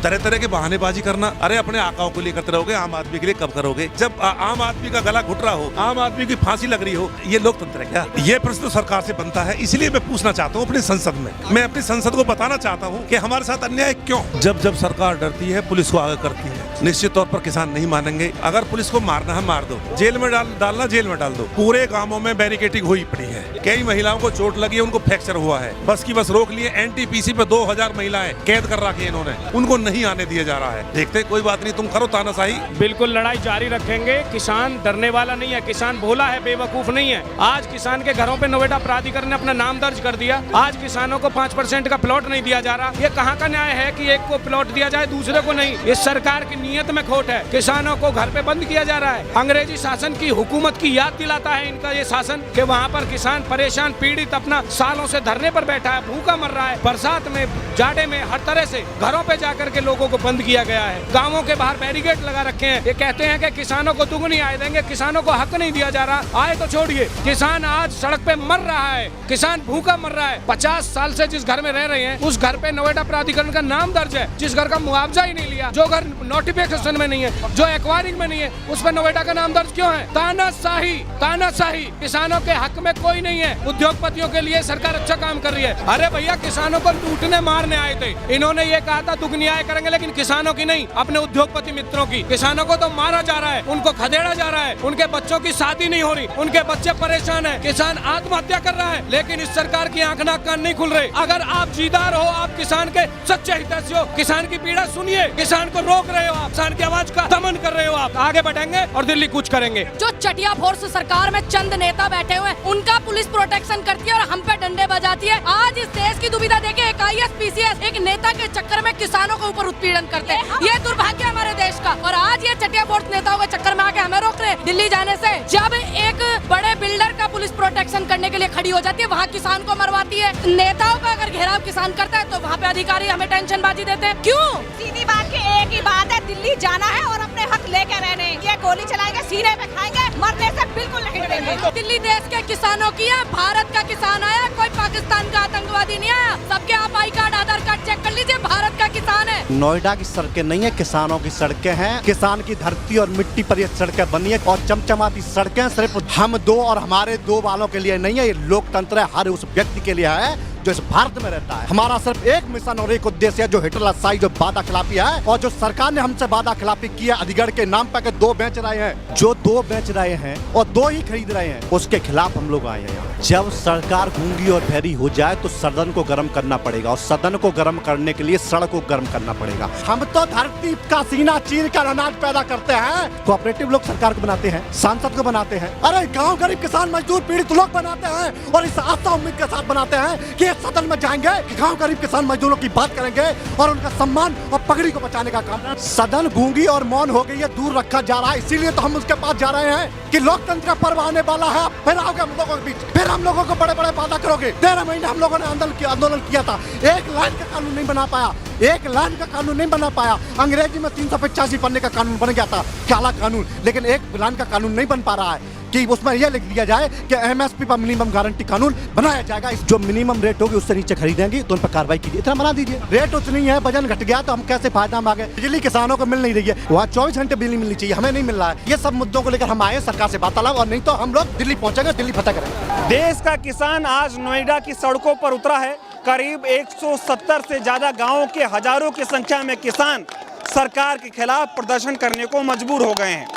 तरह तरह के बहानेबाजी करना। अरे अपने आकाओं को लिए करते रहोगे, आम आदमी के लिए कब करोगे? जब आम आदमी का गला घुट रहा हो, आम आदमी की फांसी लग रही हो, ये लोकतंत्र है क्या? ये प्रश्न तो सरकार से बनता है। इसलिए मैं पूछना चाहता हूँ अपनी संसद में, मैं अपनी संसद को बताना चाहता हूँ कि हमारे साथ अन्याय क्यों? जब जब सरकार डरती है, पुलिस को आगे करती है। निश्चित तौर पर किसान नहीं मानेंगे। अगर पुलिस को मारना है मार दो, जेल में डालना जेल में डाल दो। पूरे गांवों में बैरिकेडिंग हुई पड़ी है, कई महिलाओं को चोट लगी है, उनको फ्रैक्चर हुआ है, बस की बस रोक लिए। एनटीपीसी पे 2000 महिलाएं कैद कर रखी है इन्होंने, उनको नहीं आने दिया जा रहा है। देखते कोई बात नहीं, तुम करो तानाशाही। बिल्कुल लड़ाई जारी रखेंगे। किसान डरने वाला नहीं है, किसान भोला है, बेवकूफ नहीं है। आज किसान के घरों पे नोएडा प्राधिकरण ने अपना नाम दर्ज कर दिया। आज किसानों को 5% का प्लॉट नहीं दिया जा रहा। ये कहाँ का न्याय है कि एक को प्लॉट दिया जाए, दूसरे को नहीं? इस सरकार की नीयत में खोट है। किसानों को घर पे बंद किया जा रहा है। अंग्रेजी शासन की हुकूमत की याद दिलाता है इनका ये शासन कि वहाँ पर किसान परेशान पीड़ित अपना सालों से धरने पर बैठा है, भूखा मर रहा है। बरसात में, जाड़े में, हर तरह से घरों पे जाकर के लोगों को बंद किया गया है। गांवों के बाहर बैरिकेड लगा रखे हैं। ये कहते हैं कि किसानों को दुगनी आय देंगे, किसानों को हक नहीं दिया जा रहा। आए तो छोड़िए, किसान आज सड़क पे मर रहा है, किसान भूखा मर रहा है। 50 साल से जिस घर में रह रहे हैं, उस घर पे नोएडा प्राधिकरण का नाम दर्ज है। जिस घर का मुआवजा ही नहीं लिया, जो घर नोटिफिकेशन में नहीं है, जो एक्वायरिंग में नहीं है, उस पर नोएडा का नाम दर्ज क्यों है? तानाशाही, तानाशाही। किसानों के हक में कोई नहीं है। उद्योगपतियों के लिए सरकार अच्छा काम कर रही है। अरे भैया, किसानों को लूटने मारने आए थे। इन्होंने ये कहा था दुगनी आय करेंगे, लेकिन किसानों की नहीं, अपने उद्योगपति मित्रों की। किसानों को तो मारा जा रहा है, उनको खदेड़ा जा रहा है, उनके बच्चों की शादी नहीं हो रही, उनके बच्चे परेशान है, किसान आत्महत्या कर रहा है। लेकिन इस सरकार की आंख नाक कान नहीं खुल रहे। अगर आप जीदार हो, आप किसान के सच्चे हितैषी हो, किसान की पीड़ा सुनिए। किसान को रोक रहे हो आप, किसान की आवाज का दमन कर रहे हो आप। आगे बढ़ेंगे और दिल्ली कूच करेंगे। जो चटिया फोर्स सरकार में चंद नेता बैठे हुए हैं, उनका पुलिस प्रोटेक्शन करती है और हम पे डंडे बजाती है। आज इस देश की दुविधा देखिए, एक IAS PCS एक नेता के चक्कर में किसानों के ऊपर उत्पीड़न करते हैं। ये दुर्भाग्य है हमारे देश का। और आज ये चटिया फोर्स नेताओं के चक्कर में आके हमें रोक रहे हैं दिल्ली जाने से। जब एक बड़े बिल्डर का पुलिस प्रोटेक्शन करने के लिए खड़ी हो जाती है, वहाँ किसान को मरवाती है। नेताओं का अगर घेराव किसान करता है तो वहाँ पे अधिकारी हमें टेंशन बाजी देते हैं। क्यों? सीधी बात की एक ही बात है, दिल्ली जाना है और अपने हक लेके रहने। ये गोली चलाएंगे, सीने पे खाएंगे, मरने से बिल्कुल नहीं डरेंगे। दिल्ली देश के किसानों की है, भारत का किसान आया, कोई पाकिस्तान का आतंकवादी नहीं आया। सबके आप I card, Aadhaar card check कर लीजिए, भारत का किसान है। नोएडा की सड़कें नहीं है, किसानों की सड़कें हैं। किसान की धरती और मिट्टी पर ये सड़कें बनी है और चमचमाती सड़कें सिर्फ हम दो और हमारे दो वालों के लिए नहीं है। ये लोकतंत्र है, हर उस व्यक्ति के लिए है जो इस भारत में रहता है। हमारा सिर्फ एक मिशन और एक उद्देश्य है, जो हिटलरशाही, जो वादा खिलाफी है और जो सरकार ने हमसे वादा खिलाफी की है। अलीगढ़ के नाम पर 2 बेच रहे हैं, जो 2 बेच रहे हैं और 2 ही खरीद रहे हैं, उसके खिलाफ हम लोग आए हैं यहाँ। जब सरकार गूंगी और बहरी हो जाए तो सदन को गर्म करना पड़ेगा और सदन को गर्म करने के लिए सड़क को गर्म करना पड़ेगा। हम तो धरती का सीना चीर कर अनाज पैदा करते हैं। कोऑपरेटिव लोग सरकार को बनाते हैं, सांसद को बनाते हैं, अरे गाँव गरीब किसान मजदूर पीड़ित लोग बनाते हैं और इस आशा उम्मीद के साथ बनाते हैं कि सदन में जाएंगे कि गांव गरीब किसान मजदूरों की बात करेंगे और उनका सम्मान और पगड़ी को बचाने का काम। सदन गूंगी और मौन हो गई है, दूर रखा जा रहा है। इसीलिए तो हम उसके पास जा रहे हैं कि लोकतंत्र का पर्व आने वाला है। फिर आओगे हम लोगों के बीच, फिर हम लोगों को बड़े बड़े वादा करोगे। 13 महीने हम लोगों ने आंदोलन किया था, एक लाइन का कानून नहीं बना पाया, एक लाइन का कानून नहीं बना पाया। अंग्रेजी में 385 पन्ने का कानून बन गया था, काला कानून, लेकिन एक लाइन का कानून नहीं बन पा रहा है कि उसमें यह लिख दिया जाए कि MSP पर मिनिमम गारंटी कानून बनाया जाएगा। जो मिनिमम रेट होगी उससे नीचे खरीदेंगे तो उन पर कार्रवाई कीजिए, इतना बना दीजिए। रेट उतनी है, वजन घट गया तो हम कैसे फायदा मांगे? बिजली किसानों को मिल नहीं रही है, वहाँ 24 घंटे बिजली मिलनी चाहिए, हमें नहीं मिल रहा है। ये सब मुद्दों को लेकर हम आए सरकार से वार्तालाप, और नहीं तो हम लोग दिल्ली पहुंचेंगे, दिल्ली फतह करेंगे। देश का किसान आज नोएडा की सड़कों पर उतरा है। करीब 170 से ज्यादा गाँवों के हजारों की संख्या में किसान सरकार के खिलाफ प्रदर्शन करने को मजबूर हो गए हैं।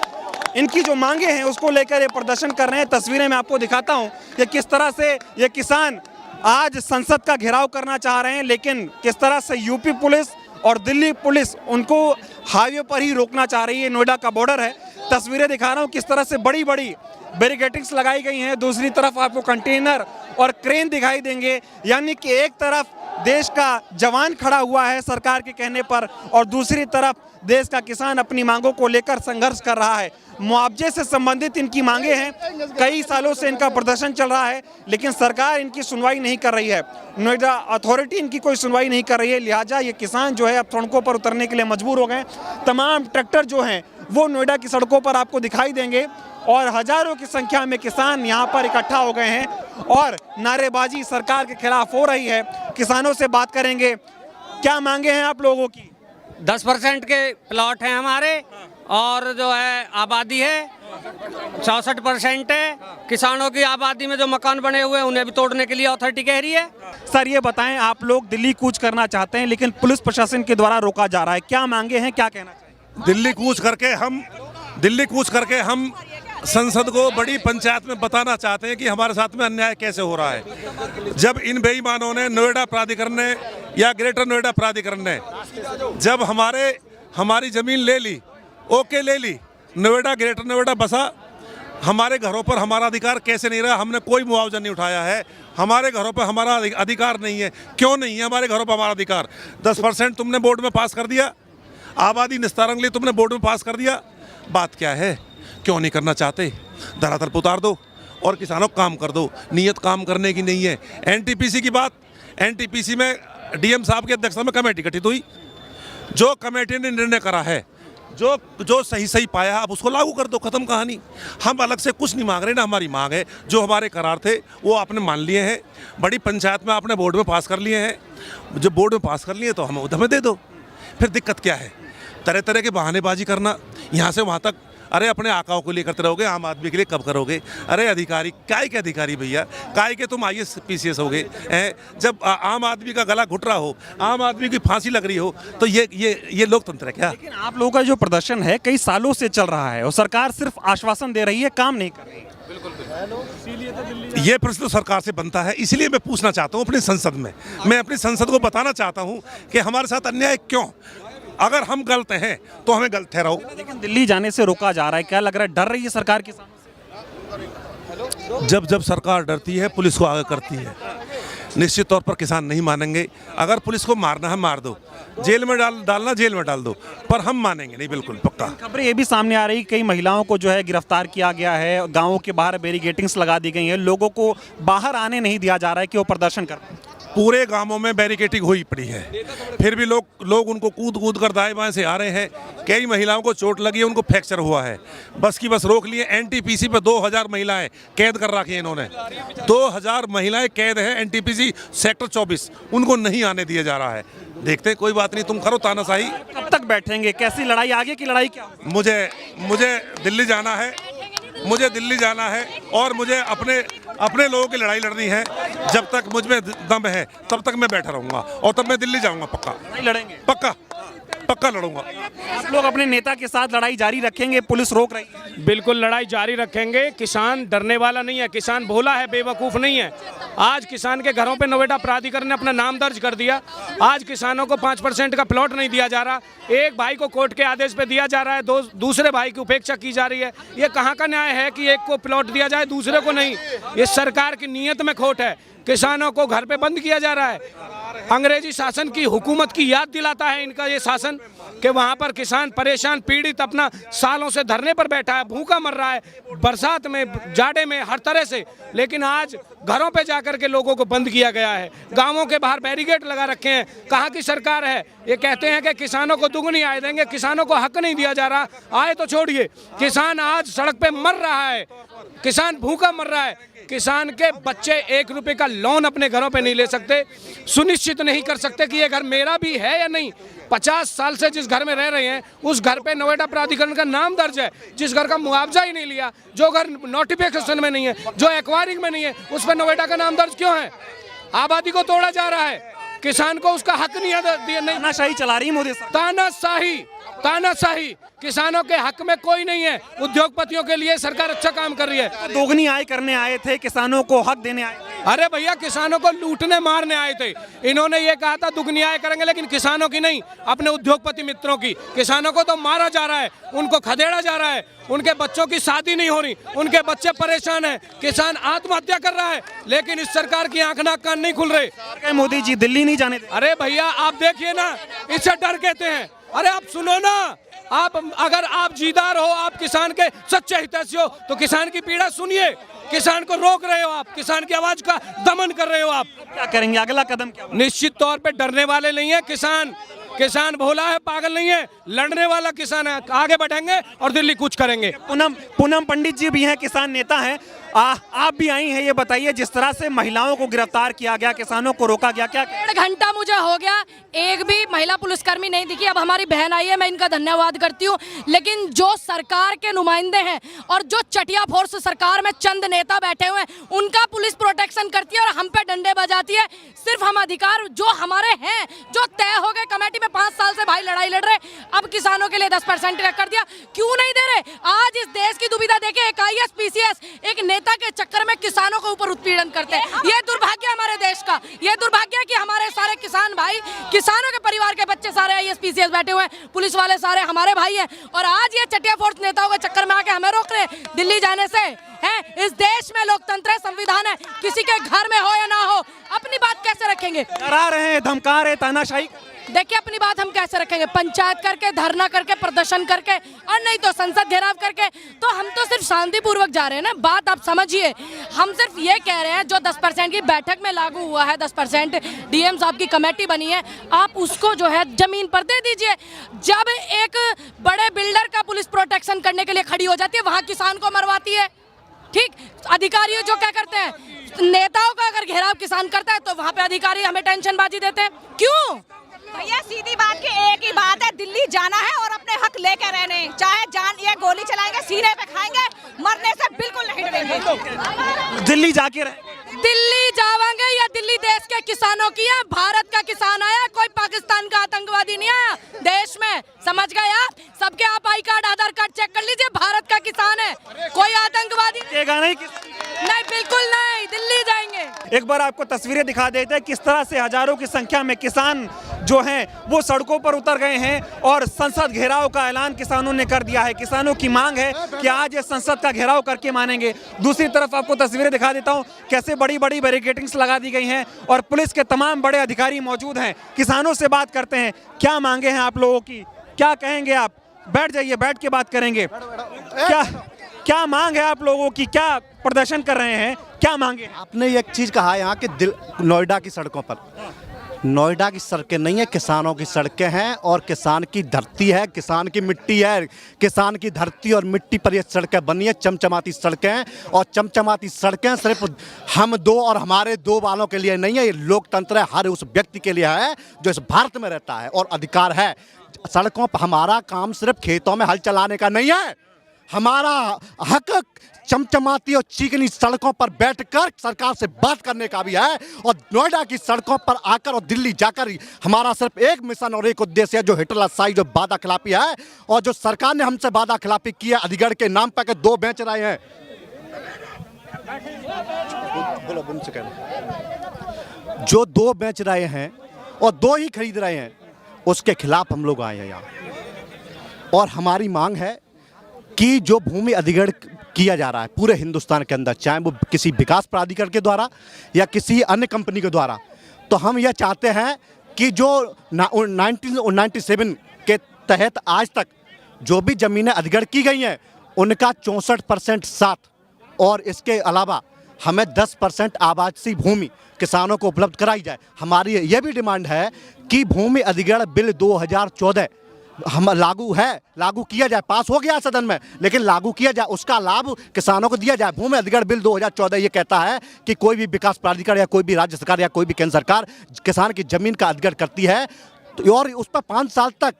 इनकी जो मांगे हैं उसको लेकर ये प्रदर्शन कर रहे हैं। तस्वीरें मैं आपको दिखाता हूं कि किस तरह से ये किसान आज संसद का घेराव करना चाह रहे हैं, लेकिन किस तरह से यूपी पुलिस और दिल्ली पुलिस उनको हाईवे पर ही रोकना चाह रही है। नोएडा का बॉर्डर है, तस्वीरें दिखा रहा हूँ किस तरह से बड़ी बड़ी बैरिकेडिंग्स लगाई गई हैं। दूसरी तरफ आपको कंटेनर और क्रेन दिखाई देंगे, यानी कि एक तरफ देश का जवान खड़ा हुआ है सरकार के कहने पर और दूसरी तरफ देश का किसान अपनी मांगों को लेकर संघर्ष कर रहा है। मुआवजे से संबंधित इनकी मांगे हैं, कई सालों से इनका प्रदर्शन चल रहा है, लेकिन सरकार इनकी सुनवाई नहीं कर रही है। नोएडा अथॉरिटी इनकी कोई सुनवाई नहीं कर रही है, लिहाजा ये किसान जो है अब सड़कों पर उतरने के लिए मजबूर हो गए। तमाम ट्रैक्टर जो हैं वो नोएडा की सड़कों पर आपको दिखाई देंगे और हजारों की संख्या में किसान यहाँ पर इकट्ठा हो गए हैं और नारेबाजी सरकार के खिलाफ हो रही है। किसानों से बात करेंगे, क्या मांगे हैं आप लोगों की? 10% के प्लॉट हैं हमारे और जो है आबादी है 64% है। किसानों की आबादी में जो मकान बने हुए हैं उन्हें भी तोड़ने के लिए अथॉरिटी कह रही है। सर ये बताएं, आप लोग दिल्ली कूच करना चाहते हैं लेकिन पुलिस प्रशासन के द्वारा रोका जा रहा है, क्या मांगे हैं, क्या कहना चाहिए? दिल्ली कूच करके हम संसद को बड़ी पंचायत में बताना चाहते हैं कि हमारे साथ में अन्याय कैसे हो रहा है। जब इन बेईमानों ने नोएडा प्राधिकरण ने या ग्रेटर नोएडा प्राधिकरण ने जब हमारी जमीन ले ली, ओके ले ली, नोएडा ग्रेटर नोएडा बसा, हमारे घरों पर हमारा अधिकार कैसे नहीं रहा? हमने कोई मुआवजा नहीं उठाया है, हमारे घरों पर हमारा अधिकार नहीं है। क्यों नहीं है हमारे घरों पर हमारा अधिकार? 10% तुमने बोर्ड में पास कर दिया, आबादी निस्तारण के लिए तुमने बोर्ड में पास कर दिया, बात क्या है? क्यों नहीं करना चाहते? धरातल पर उतार दो और किसानों को काम कर दो। नीयत काम करने की नहीं है। एनटीपीसी की बात, एनटीपीसी में डीएम साहब की अध्यक्षता में कमेटी गठित हुई, जो कमेटी ने निर्णय करा है, जो सही पाया अब उसको लागू कर दो, खत्म कहानी। हम अलग से कुछ नहीं मांग रहे ना, हमारी मांग है जो हमारे करार थे वो आपने मान लिए हैं, बड़ी पंचायत में आपने बोर्ड में पास कर लिए हैं। जब बोर्ड में पास कर लिए तो हमें उधर दे दो। फिर दिक्कत क्या है? तरह तरह के बहानेबाजी करना यहाँ से वहाँ तक। अरे अपने आकाओं को लिए करते रहोगे, आम आदमी के लिए कब करोगे? अरे अधिकारी, काय के अधिकारी भैया, काय के तुम IAS PCS हो गए। जब आम आदमी का गला घुट रहा हो, आम आदमी की फांसी लग रही हो, तो ये लोकतंत्र है क्या? लेकिन आप लोगों का जो प्रदर्शन है कई सालों से चल रहा है और सरकार सिर्फ आश्वासन दे रही है, काम नहीं कर रही है। ये प्रश्न तो सरकार से बनता है, इसलिए मैं पूछना चाहता हूँ अपनी संसद में, मैं अपनी संसद को बताना चाहता हूँ कि हमारे साथ अन्याय क्यों? अगर हम गलत हैं तो हमें गलत ठहराओ। लेकिन दिल्ली जाने से रोका जा रहा है, क्या लग रहा है, डर रही है सरकार किसानों से? जब सरकार डरती है पुलिस को आगे करती है। निश्चित तौर पर किसान नहीं मानेंगे। अगर पुलिस को मारना है मार दो, जेल में डालना जेल में डाल दो, पर हम मानेंगे नहीं, बिल्कुल पक्का। खबरें ये भी सामने आ रही, कई महिलाओं को जो है गिरफ्तार किया गया है, गाँवों के बाहर बैरिकेडिंग्स लगा दी गई है, लोगों को बाहर आने नहीं दिया जा रहा है कि वो प्रदर्शन करें। पूरे गांवों में बैरिकेडिंग हुई पड़ी है, फिर भी लोग उनको कूद कर दाएं बाएं से आ रहे हैं। कई महिलाओं को चोट लगी है, उनको फ्रैक्चर हुआ है, बस की बस रोक लिए। एनटीपीसी पे 2000 महिलाएं कैद कर रखी हैं इन्होंने, 2000 महिलाएं कैद हैं एनटीपीसी सेक्टर 24, उनको नहीं आने दिया जा रहा है। देखते कोई बात नहीं, तुम करो तानाशाही। कब तक बैठेंगे? कैसी लड़ाई, आगे की लड़ाई क्या? मुझे दिल्ली जाना है, और मुझे अपने लोगों की लड़ाई लड़नी है। जब तक मुझ में दम है तब तक मैं बैठा रहूंगा और तब मैं दिल्ली जाऊंगा, पक्का लड़ेंगे, पक्का लड़ूंगा। आप लोग अपने नेता के साथ लड़ाई जारी रखेंगे, पुलिस रोक रही है? बिल्कुल लड़ाई जारी रखेंगे। किसान डरने वाला नहीं है, किसान भोला है, बेवकूफ़ नहीं है। आज किसान के घरों पे नोएडा प्राधिकरण ने अपना नाम दर्ज कर दिया। आज किसानों को 5% का प्लॉट नहीं दिया जा रहा। एक भाई को कोर्ट के आदेश पे दिया जा रहा है, दूसरे भाई की उपेक्षा की जा रही है। ये कहाँ का न्याय है कि एक को प्लॉट दिया जाए दूसरे को नहीं? ये सरकार की नीयत में खोट है। किसानों को घर पे बंद किया जा रहा है। अंग्रेजी शासन की हुकूमत की याद दिलाता है इनका ये शासन कि वहाँ पर किसान परेशान पीड़ित अपना सालों से धरने पर बैठा है, भूखा मर रहा है, बरसात में, जाड़े में, हर तरह से। लेकिन आज घरों पे जाकर के लोगों को बंद किया गया है, गांवों के बाहर बैरिकेड लगा रखे हैं। कहाँ की सरकार है? ये कहते हैं कि किसानों को दुगनी आय देंगे, किसानों को हक नहीं दिया जा रहा। आए तो छोड़िए, किसान आज सड़क पे मर रहा है, किसान भूखा मर रहा है। किसान के बच्चे 1 रुपए का लोन अपने घरों पे नहीं ले सकते, सुनिश्चित नहीं कर सकते कि ये घर मेरा भी है या नहीं। 50 साल से जिस घर में रह रहे हैं उस घर पे नोएडा प्राधिकरण का नाम दर्ज है, जिस घर का मुआवजा ही नहीं लिया, जो घर नोटिफिकेशन में नहीं है, जो एक्वायरिंग में नहीं है, उस पर नोएडा का नाम दर्ज क्यों है? आबादी को तोड़ा जा रहा है, किसान को उसका हक नहीं दिया। तानाशाही चला रही मोदी सरकार। तानाशाही किसानों के हक में कोई नहीं है। उद्योगपतियों के लिए सरकार अच्छा काम कर रही है। दोगुनी आय करने आए थे, किसानों को हक देने आए थे। अरे भैया, किसानों को लूटने मारने आए थे। इन्होंने ये कहा था दुगनी आय करेंगे, लेकिन किसानों की नहीं, अपने उद्योगपति मित्रों की। किसानों को तो मारा जा रहा है, उनको खदेड़ा जा रहा है, उनके बच्चों की शादी नहीं हो रही, उनके बच्चे परेशान हैं, किसान आत्महत्या कर रहा है, लेकिन इस सरकार की आंख नाक कान नहीं खुल रहे। मोदी जी दिल्ली नहीं जाने दे। अरे भैया, आप देखिए ना, इससे डर कहते हैं। अरे आप सुनो ना, अगर आप जीदार हो, आप किसान के सच्चे हितैषी हो, तो किसान की पीड़ा सुनिए। किसान को रोक रहे हो आप, किसान की आवाज का दमन कर रहे हो आप। क्या करेंगे, अगला कदम क्या? निश्चित तौर पे डरने वाले नहीं है किसान। किसान भोला है, पागल नहीं है, लड़ने वाला किसान है। आगे बढ़ेंगे और दिल्ली कुछ करेंगे। पूनम पंडित जी भी हैं, किसान नेता हैं। आप भी आई हैं, ये बताइए जिस तरह से महिलाओं को गिरफ्तार किया गया, किसानों को रोका गया, क्या 1.5 घंटा मुझे हो गया, एक भी महिला पुलिसकर्मी नहीं दिखी। अब हमारी बहन आई है, मैं इनका धन्यवाद करती हूँ, लेकिन जो सरकार के नुमाइंदे हैं और जो चटिया फोर्स सरकार में चंद नेता बैठे हुए हैं, उनका पुलिस प्रोटेक्शन करती है और हम पे डंडे बजाती है। सिर्फ हम अधिकार जो हमारे हैं, जो तय हो गए कमेटी में, 5 साल से भाई लड़ाई लड़ रहे, अब किसानों के लिए 10% कर दिया, क्यों नहीं दे रहे? आज इस देश की दुविधा देखे, एक IAS PCS एक नेता के चक्कर में किसानों के ऊपर उत्पीड़न करते हैं। ये दुर्भाग्य है हमारे देश का, ये दुर्भाग्य है कि हमारे सारे किसान भाई, किसानों के परिवार के बच्चे सारे IAS PCS बैठे हुए हैं, पुलिस वाले सारे हमारे भाई हैं, और आज ये चटिया फोर्स नेताओं के चक्कर में आके हमें रोक रहे हैं दिल्ली जाने से। है इस देश में लोकतंत्र है, संविधान है, किसी के घर में हो या ना हो, अपनी बात कैसे रखेंगे? डरा रहे हैं, धमका रहे, तानाशाही। देखिए अपनी बात हम कैसे रखेंगे? पंचायत करके, धरना करके, प्रदर्शन करके, और नहीं तो संसद घेराव करके। तो हम तो सिर्फ शांतिपूर्वक जा रहे हैं ना, बात आप समझिए। हम सिर्फ ये कह रहे हैं जो 10% की बैठक में लागू हुआ है, 10% DM साहब की कमेटी बनी है, आप उसको जो है जमीन पर दे दीजिए। जब एक बड़े बिल्डर का पुलिस प्रोटेक्शन करने के लिए खड़ी हो जाती है, वहाँ किसान को मरवाती है। ठीक, अधिकारी जो क्या करते हैं, नेताओं का अगर घेराव किसान करता है तो वहाँ पे अधिकारी हमें टेंशनबाजी देते हैं, क्यों? भैया सीधी बात की एक ही बात है, दिल्ली जाना है और अपने हक लेके रहने, चाहे जान ये गोली चलाएंगे, सीने पे खाएंगे, मरने से बिल्कुल नहीं डरेंगे। दिल्ली जाके दिल्ली जावांगे या दिल्ली देश के किसानों की है? भारत का किसान आया, कोई पाकिस्तान का आतंकवादी नहीं आया देश में, समझ गए आप? सबके आप I card, Aadhaar card check कर लीजिए, भारत का किसान है, कोई आतंकवादी नहीं, बिल्कुल नहीं। दिल्ली जाएंगे। एक बार आपको तस्वीरें दिखा देते हैं किस तरह से हजारों की संख्या में किसान जो हैं वो सड़कों पर उतर गए हैं और संसद घेराव का ऐलान किसानों ने कर दिया है। किसानों की मांग है कि आज ये संसद का घेराव करके मानेंगे। दूसरी तरफ आपको तस्वीरें दिखा देता हूं कैसे बड़ी बड़ी बैरिकेडिंग्स लगा दी गई हैं और पुलिस के तमाम बड़े अधिकारी मौजूद हैं। किसानों से बात करते हैं, क्या मांगे हैं आप लोगों की, क्या कहेंगे आप? बैठ जाइए, बैठ के बात करेंगे। क्या मांग है आप लोगों की, क्या प्रदर्शन कर रहे हैं, क्या मांगे? आपने एक चीज कहा यहाँ कि नोएडा की सड़कों पर, नोएडा की सड़कें नहीं है, किसानों की सड़कें हैं और किसान की धरती है, किसान की मिट्टी है। किसान की धरती और मिट्टी पर ये सड़कें बनी है, चमचमाती सड़कें हैं, और चमचमाती सड़कें सिर्फ हम दो और हमारे दो वालों के लिए नहीं है, ये लोकतंत्र है, हर उस व्यक्ति के लिए है जो इस भारत में रहता है और अधिकार है। सड़कों पर हमारा काम सिर्फ खेतों में हल चलाने का नहीं है, हमारा हक चमचमाती और चिकनी सड़कों पर बैठकर सरकार से बात करने का भी है। और नोएडा की सड़कों पर आकर और दिल्ली जाकर हमारा सिर्फ एक मिशन और एक उद्देश्य है, जो हिटलरशाही, जो वादा खिलाफी है, और जो सरकार ने हमसे वादा खिलाफी की है अलीगढ़ के नाम पर 2 बेच रहे हैं। जो 2 बेच रहे हैं और 2 ही खरीद रहे हैं, उसके खिलाफ हम लोग आए हैं यहाँ। और हमारी मांग है कि जो भूमि अधिग्रहण किया जा रहा है पूरे हिंदुस्तान के अंदर, चाहे वो किसी विकास प्राधिकरण के द्वारा या किसी अन्य कंपनी के द्वारा, तो हम यह चाहते हैं कि जो 1997 के तहत आज तक जो भी ज़मीनें अधिग्रहण की गई हैं उनका 64% साथ, और इसके अलावा हमें 10% आवासीय भूमि किसानों को उपलब्ध कराई जाए। हमारी यह भी डिमांड है कि भूमि अधिग्रहण बिल 2014 हम लागू किया जाए, पास हो गया सदन में, लेकिन लागू किया जाए, उसका लाभ किसानों को दिया जाए। भूमि अधिग्रहण बिल 2014 ये कहता है कि कोई भी विकास प्राधिकरण या कोई भी राज्य सरकार या कोई भी केंद्र सरकार किसान की जमीन का अधिग्रहण करती है और उस पर 5 साल तक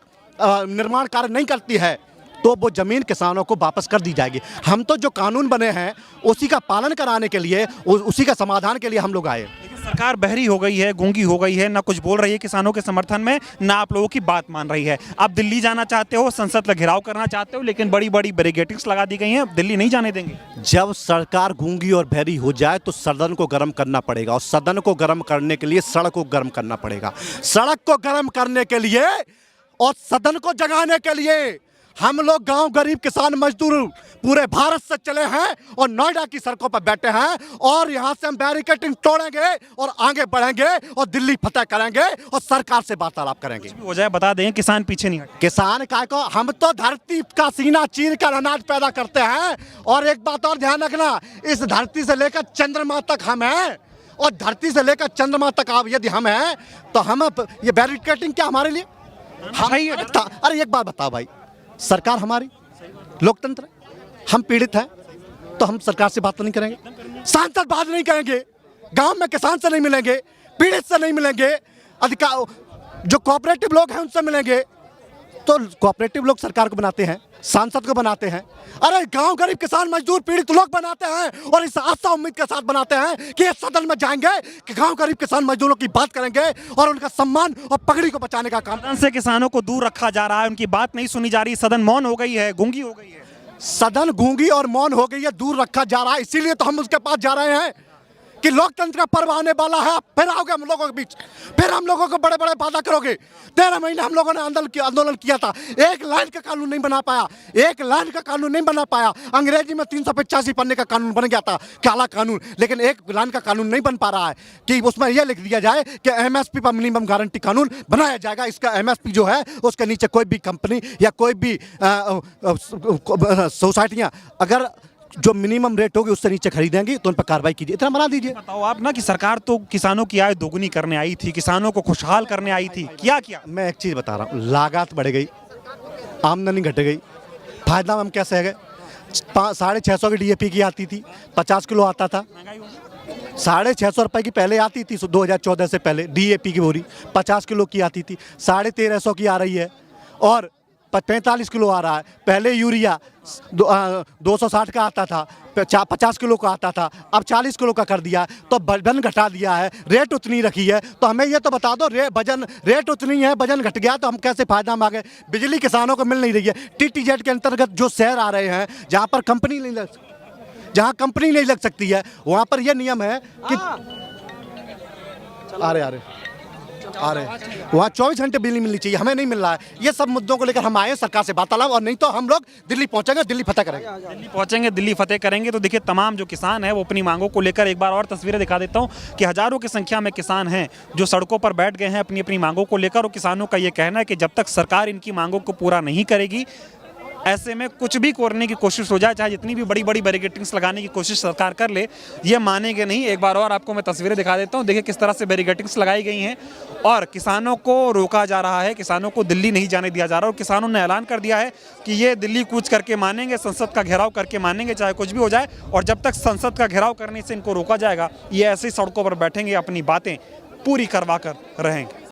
निर्माण कार्य नहीं करती है, तो वो जमीन किसानों को वापस कर दी जाएगी। हम तो जो कानून बने हैं उसी का पालन कराने के लिए, उसी का समाधान के लिए हम लोग आए। सरकार बहरी हो गई है, गूंगी हो गई है, ना कुछ बोल रही है किसानों के समर्थन में, ना आप लोगों की बात मान रही है। आप दिल्ली जाना चाहते हो, संसद का घेराव करना चाहते हो, लेकिन बड़ी बड़ी बैरिकेडिंग्स लगा दी गई हैं, दिल्ली नहीं जाने देंगे। जब सरकार गूंगी और बहरी हो जाए तो सदन को गर्म करना पड़ेगा, और सदन को गर्म करने के लिए सड़क को गर्म करना पड़ेगा। सड़क को गर्म करने के लिए और सदन को जगाने के लिए हम लोग गांव गरीब किसान मजदूर पूरे भारत से चले हैं और नोएडा की सड़कों पर बैठे हैं, और यहां से हम बैरिकेडिंग तोड़ेंगे और आगे बढ़ेंगे और दिल्ली फतेह करेंगे और सरकार से वार्तालाप करेंगे। हो जाए बता दें, किसान पीछे नहीं हटे। किसान का को हम तो धरती का सीना चीर कर अनाज पैदा करते हैं। और एक बात और ध्यान रखना, इस धरती से लेकर चंद्रमा तक हम हैं, और धरती से लेकर चंद्रमा तक आप यदि हम हैं तो हम ये बैरिकेडिंग क्या हमारे लिए? अरे एक बात बताओ भाई, सरकार हमारी लोकतंत्र है, हम पीड़ित हैं तो हम सरकार से बात तो नहीं करेंगे, सांसद बात नहीं करेंगे, गांव में किसान से नहीं मिलेंगे, पीड़ित से नहीं मिलेंगे, अधिकार जो कोऑपरेटिव लोग हैं उनसे मिलेंगे। तो कोऑपरेटिव लोग सरकार को बनाते हैं, सांसद को बनाते हैं, अरे गांव गरीब किसान मजदूर पीड़ित लोग बनाते हैं और इस आशा उम्मीद के साथ बनाते हैं कि इस सदन में जाएंगे कि गांव गरीब किसान मजदूरों की बात करेंगे और उनका सम्मान और पगड़ी को बचाने का काम। सदन से किसानों को दूर रखा जा रहा है, उनकी बात नहीं सुनी जा रही, सदन मौन हो गई है, गूंगी हो गई है। सदन गूंगी और मौन हो गई है, दूर रखा जा रहा है, इसीलिए तो हम उसके पास जा रहे हैं कि लोकतंत्र का पर्व आने वाला है, फिर आओगे हम लोगों के बीच, फिर हम लोगों को बड़े बड़े वादा करोगे। 13 महीने हम लोगों ने आंदोलन किया था, एक लाइन का कानून नहीं बना पाया, एक लाइन का कानून नहीं बना पाया। अंग्रेजी में 385 पन्ने का कानून बन गया था, काला कानून, लेकिन एक लाइन का कानून नहीं बन पा रहा है कि उसमें यह लिख दिया जाए कि एमएसपी पर मिनिमम गारंटी कानून बनाया जाएगा। इसका एमएसपी जो है उसके नीचे कोई भी कंपनी या कोई भी सोसाइटियाँ अगर जो मिनिमम रेट होगी उससे नीचे खरीदेंगी तो उन पर कार्रवाई कीजिए, इतना बना दीजिए। बताओ आप ना कि सरकार तो किसानों की आय दोगुनी करने आई थी, किसानों को खुशहाल करने आई थी, क्या किया? मैं एक चीज़ बता रहा हूँ, लागत बढ़ गई, आमदनी घट गई, फायदा हम कैसे है गए। 650 की DAP की आती थी, 50 किलो आता था, 650 रुपए की पहले आती थी 2014 से पहले DAP की बोरी 50 किलो की आती थी, 1350 की आ रही है और 45 किलो आ रहा है। पहले यूरिया 260 का आता था, 50 किलो का आता था, अब 40 किलो का कर दिया, तो वजन घटा दिया है, रेट उतनी रखी है। तो हमें ये तो बता दो, रेट उतनी है, वजन घट गया तो हम कैसे फायदा में आ गए। बिजली किसानों को मिल नहीं रही है। TTZ के अंतर्गत जो शहर आ रहे हैं जहाँ पर कंपनी नहीं लग सकती है, वहाँ पर यह नियम है कि आ रहे वहाँ 24 घंटे बिजली मिलनी चाहिए, हमें नहीं मिल रहा है। ये सब मुद्दों को लेकर हम आए सरकार से वार्तालाप, और नहीं तो हम लोग दिल्ली पहुंचेंगे, दिल्ली फतेह करेंगे। दिल्ली पहुंचेंगे, दिल्ली फतेह करेंगे। तो देखिए तमाम जो किसान है वो अपनी मांगों को लेकर, एक बार और तस्वीरें दिखा देता हूं कि हजारों की संख्या में किसान हैं जो सड़कों पर बैठ गए हैं अपनी अपनी मांगों को लेकर। और किसानों का ये कहना है कि जब तक सरकार इनकी मांगों को पूरा नहीं करेगी, ऐसे में कुछ भी करने की कोशिश हो जाए, चाहे जितनी भी बड़ी बड़ी बैरिकेडिंग्स लगाने की कोशिश सरकार कर ले, ये मानेंगे नहीं। एक बार और आपको मैं तस्वीरें दिखा देता हूँ, देखिए किस तरह से बैरिकेडिंग्स लगाई गई हैं और किसानों को रोका जा रहा है, किसानों को दिल्ली नहीं जाने दिया जा रहा। और किसानों ने ऐलान कर दिया है कि ये दिल्ली कूच करके मानेंगे, संसद का घेराव करके मानेंगे, चाहे कुछ भी हो जाए। और जब तक संसद का घेराव करने से इनको रोका जाएगा, ये ऐसे ही सड़कों पर बैठेंगे, अपनी बातें पूरी करवा कर रहेंगे।